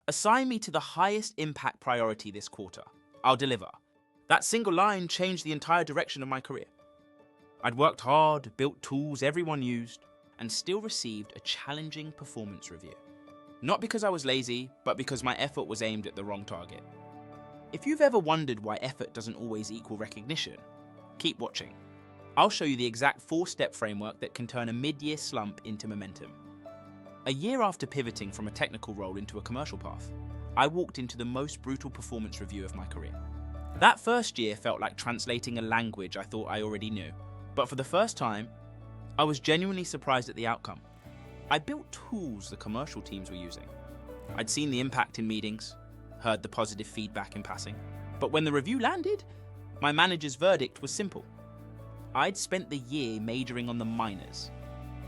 Assign me to the highest impact priority this quarter. I'll deliver. That single line changed the entire direction of my career. I'd worked hard, built tools everyone used, and still received a challenging performance review. Not because I was lazy, but because my effort was aimed at the wrong target. If you've ever wondered why effort doesn't always equal recognition, keep watching. I'll show you the exact 4-step framework that can turn a mid-year slump into momentum. A year after pivoting from a technical role into a commercial path, I walked into the most brutal performance review of my career. That first year felt like translating a language I thought I already knew, but for the first time, I was genuinely surprised at the outcome. I built tools the commercial teams were using. I'd seen the impact in meetings, heard the positive feedback in passing, but when the review landed, my manager's verdict was simple. I'd spent the year majoring on the minors.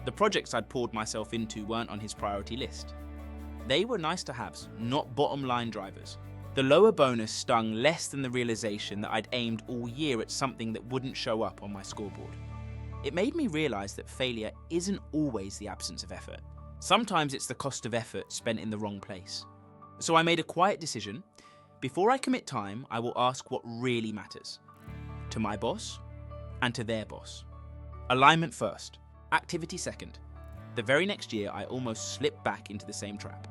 The projects I'd poured myself into weren't on his priority list. They were nice to haves, not bottom line drivers. The lower bonus stung less than the realization that I'd aimed all year at something that wouldn't show up on my scoreboard. It made me realize that failure isn't always the absence of effort. Sometimes it's the cost of effort spent in the wrong place. So I made a quiet decision. Before I commit time, I will ask what really matters. To my boss and to their boss. Alignment first, activity second. The very next year, I almost slipped back into the same trap.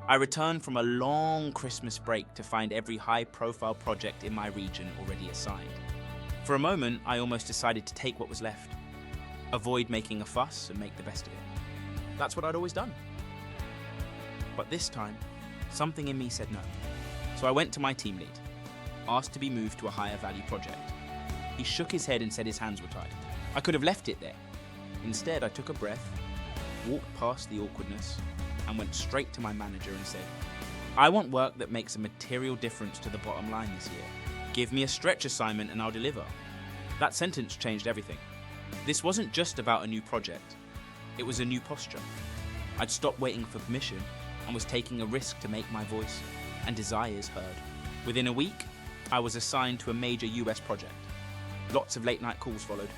I returned from a long Christmas break to find every high-profile project in my region already assigned. For a moment, I almost decided to take what was left. Avoid making a fuss and make the best of it. That's what I'd always done. But this time, something in me said no. So I went to my team lead, asked to be moved to a higher value project. He shook his head and said his hands were tied. I could have left it there. Instead, I took a breath, walked past the awkwardness, and went straight to my manager and said, I want work that makes a material difference to the bottom line this year. Give me a stretch assignment and I'll deliver. That sentence changed everything. This wasn't just about a new project. It was a new posture. I'd stopped waiting for permission and was taking a risk to make my voice and desires heard. Within a week, I was assigned to a major US project. Lots of late night calls followed.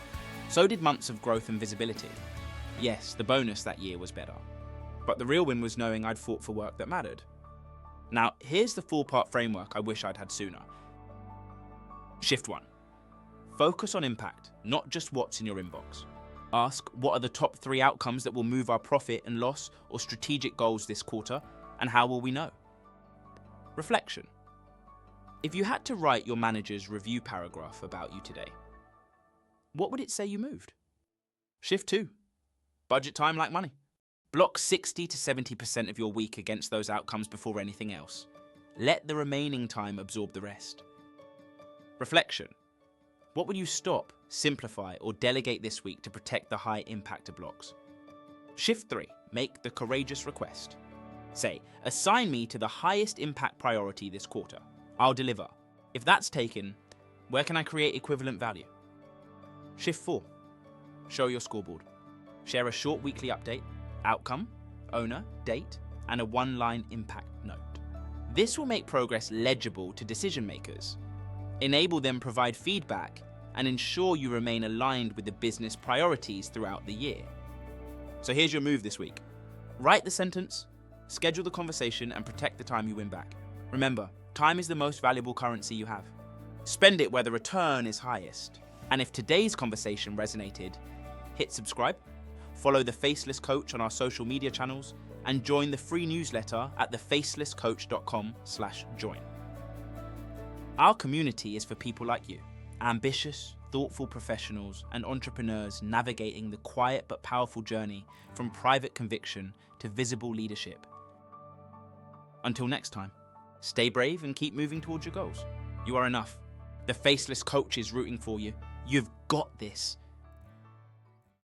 So did months of growth and visibility. Yes, the bonus that year was better. But the real win was knowing I'd fought for work that mattered. Now, here's the 4-part framework I wish I'd had sooner. Shift 1. Focus on impact, not just what's in your inbox. Ask, what are the top 3 outcomes that will move our profit and loss or strategic goals this quarter, and how will we know? Reflection. If you had to write your manager's review paragraph about you today, what would it say you moved? Shift 2. Budget time like money. Block 60 to 70% of your week against those outcomes before anything else. Let the remaining time absorb the rest. Reflection. What would you stop, simplify, or delegate this week to protect the high impactor blocks? Shift 3. Make the courageous request. Say, assign me to the highest impact priority this quarter. I'll deliver. If that's taken, where can I create equivalent value? Shift 4. Show your scoreboard. Share a short weekly update, outcome, owner, date, and a 1-line impact note. This will make progress legible to decision makers, enable them provide feedback, and ensure you remain aligned with the business priorities throughout the year. So here's your move this week. Write the sentence, schedule the conversation, and protect the time you win back. Remember, time is the most valuable currency you have. Spend it where the return is highest. And if today's conversation resonated, hit subscribe, follow The Faceless Coach on our social media channels, and join the free newsletter at thefacelesscoach.com/join. Our community is for people like you, ambitious, thoughtful professionals and entrepreneurs navigating the quiet but powerful journey from private conviction to visible leadership. Until next time, stay brave and keep moving towards your goals. You are enough. The Faceless Coach is rooting for you. You've got this.